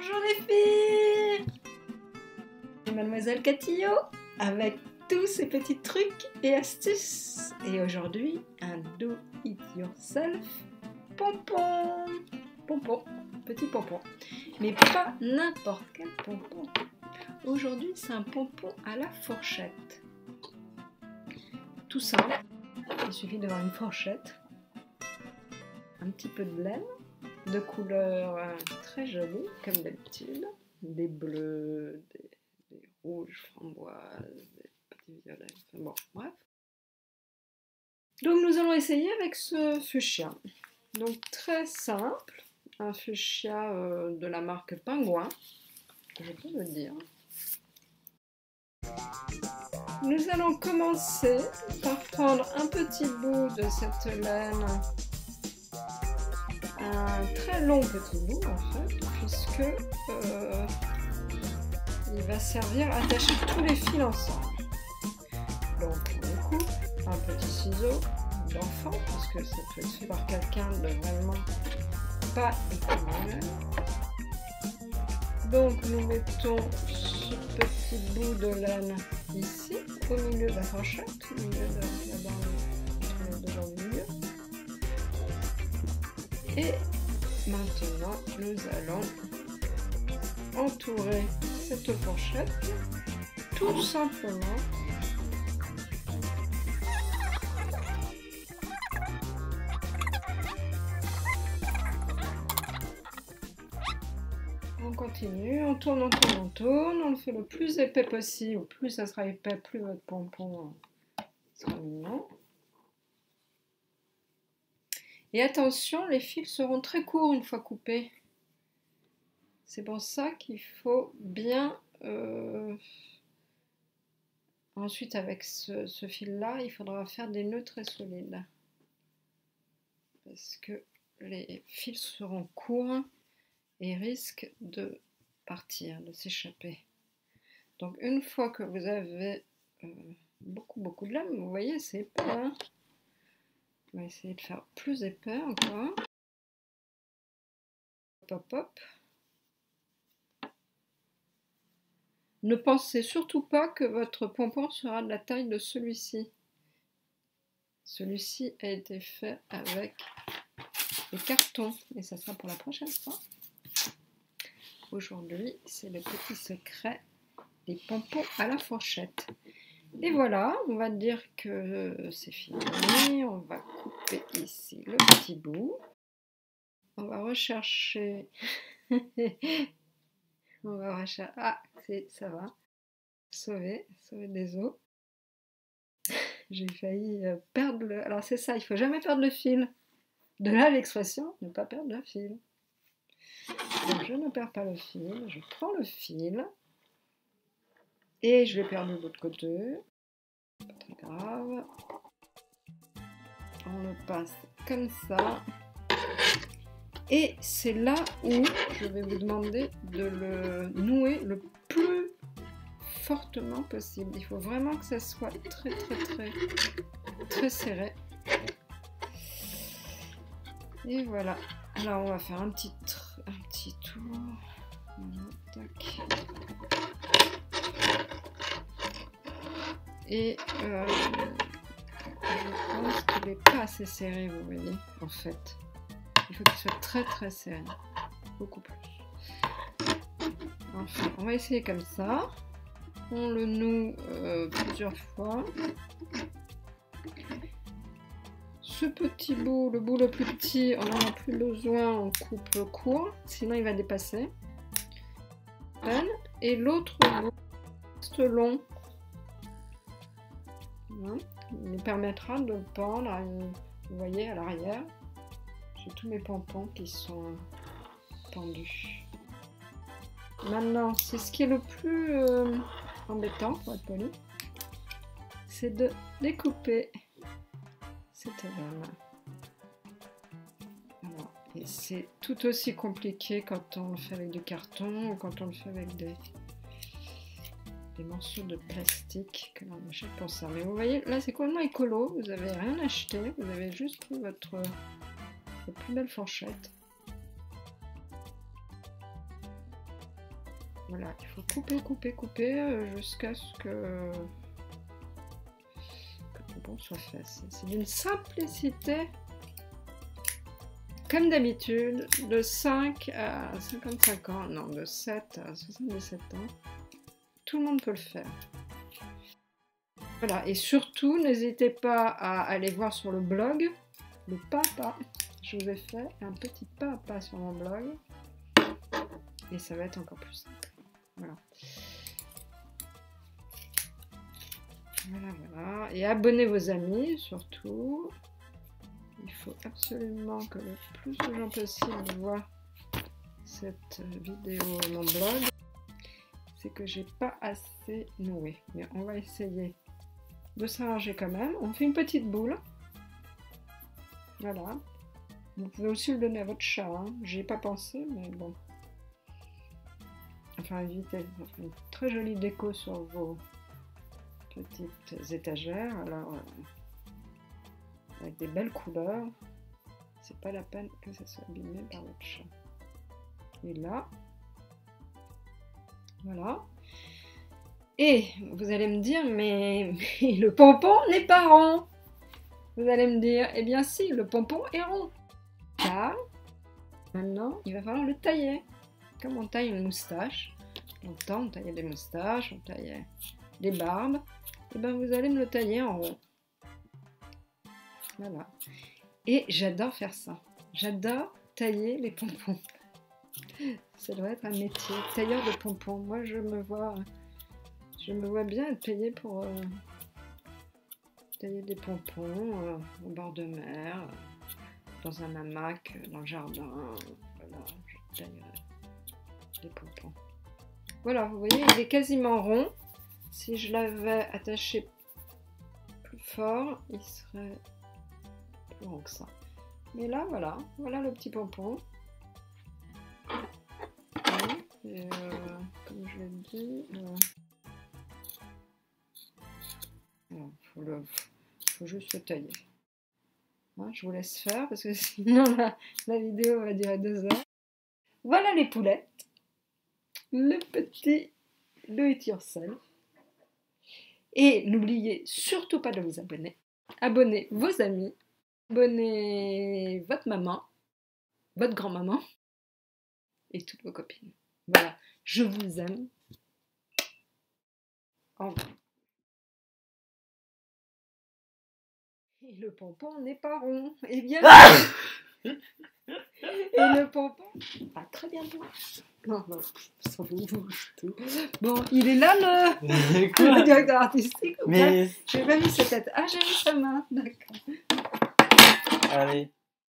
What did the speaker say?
Bonjour les filles, c'est Mademoiselle Catillot avec tous ces petits trucs et astuces. Et aujourd'hui, un do it yourself pompon. Pompon, petit pompon. Mais pas n'importe quel pompon. Aujourd'hui, c'est un pompon à la fourchette. Tout simple, il suffit d'avoir une fourchette, un petit peu de laine, de couleurs très jolies, comme d'habitude, des bleus, des rouges, framboises, des petits violets, enfin bon, bref. Donc nous allons essayer avec ce fuchsia. Donc très simple, un fuchsia de la marque Pingouin, je peux le dire. Nous allons commencer par prendre un petit bout de cette laine, un très long petit bout en fait, puisque il va servir à attacher tous les fils ensemble. Donc on coupe un petit ciseau d'enfant, puisque ça peut être fait par quelqu'un de vraiment pas économe. Donc nous mettons ce petit bout de laine ici, au milieu de la fourchette, au milieu de la barre de milieu. Et maintenant, nous allons entourer cette fourchette tout simplement on continue, on tourne, on tourne, on tourne, on le fait le plus épais possible, plus ça sera épais, plus votre pompon sera mignon. Et attention, les fils seront très courts une fois coupés. C'est pour ça qu'il faut bien... Ensuite, avec ce fil-là, il faudra faire des nœuds très solides. Parce que les fils seront courts et risquent de partir, de s'échapper. Donc une fois que vous avez beaucoup de laine, vous voyez, c'est épais. Hein, on va essayer de faire plus épais encore. Hop, hop, hop. Ne pensez surtout pas que votre pompon sera de la taille de celui-ci. Celui-ci a été fait avec des cartons et ça sera pour la prochaine fois. Aujourd'hui, c'est le petit secret des pompons à la fourchette. Et voilà, on va dire que c'est fini. On va couper ici le petit bout. On va rechercher... on va rechercher... Ah, ça va. Sauver des os. J'ai failli perdre le... Alors c'est ça, il ne faut jamais perdre le fil. De là l'expression, ne pas perdre le fil. Donc je ne perds pas le fil, je prends le fil. Et je l'ai perdu de l'autre côté. Pas très grave. On le passe comme ça. Et c'est là où je vais vous demander de le nouer le plus fortement possible. Il faut vraiment que ça soit très serré. Et voilà. Alors on va faire un petit tour. Voilà, tac. Et je pense qu'il n'est pas assez serré, vous voyez, en fait. Il faut qu'il soit très serré. Beaucoup plus. Enfin, on va essayer comme ça. On le noue plusieurs fois. Ce petit bout, le bout le plus petit, on n'en a plus besoin, on coupe court, sinon il va dépasser. Et l'autre bout reste long. Il nous permettra de pendre, vous voyez, à l'arrière. J'ai tous mes pompons qui sont pendus. Maintenant, c'est ce qui est le plus embêtant, pour être poli, c'est de découper cette laine. Voilà. Et c'est tout aussi compliqué quand on le fait avec du carton ou quand on le fait avec des morceaux de plastique que l'on achète pour ça. Mais vous voyez, là c'est complètement écolo, vous n'avez rien acheté, vous avez juste pris votre plus belle fourchette. Voilà, il faut couper, couper, couper jusqu'à ce que le pompon soit fait. C'est d'une simplicité. Comme d'habitude, de 5 à 55 ans, non, de 7 à 77 ans, tout le monde peut le faire. Voilà, et surtout, n'hésitez pas à aller voir sur le blog, le pas à pas. Je vous ai fait un petit pas à pas sur mon blog, et ça va être encore plus simple. Voilà. Voilà, voilà. Et abonnez vos amis, surtout. Il faut absolument que le plus de gens possible voient cette vidéo et mon blog. C'est que j'ai pas assez noué. Mais on va essayer de s'arranger quand même. On fait une petite boule. Voilà. Vous pouvez aussi le donner à votre chat. Hein. J'y ai pas pensé, mais bon. Enfin, évitez une très jolie déco sur vos petites étagères. Alors, avec des belles couleurs, c'est pas la peine que ça soit abîmé par votre chat. Et là, voilà. Et vous allez me dire, mais le pompon n'est pas rond. Vous allez me dire, eh bien si, le pompon est rond. Car maintenant, il va falloir le tailler. Comme on taille une moustache. Longtemps, on taillait des moustaches, on taillait des barbes. Et bien vous allez me le tailler en rond. Voilà. Et j'adore faire ça. J'adore tailler les pompons. Ça doit être un métier. Tailleur de pompons. Moi, je me vois bien être payée pour tailler des pompons au bord de mer, dans un hamac, dans le jardin. Voilà, je taillerai des pompons. Voilà, vous voyez, il est quasiment rond. Si je l'avais attaché plus fort, il serait plus rond que ça. Mais là, voilà, voilà le petit pompon. Et comme je l'ai dit, il faut juste le tailler. Hein, je vous laisse faire parce que sinon la vidéo va durer 2 heures. Voilà les poulettes. Le petit do it yourself. Et n'oubliez surtout pas de vous abonner. Abonnez vos amis. Abonnez votre maman, votre grand-maman et toutes vos copines. Voilà, je vous aime. Au revoir. Et le pompon n'est pas rond. Eh bien, et le pompon, à très bientôt. Non, non, ça vous bouge tout. Bon, il est là le directeur artistique ou pas? J'ai pas vu sa tête. Ah, j'ai vu sa main, d'accord. Allez.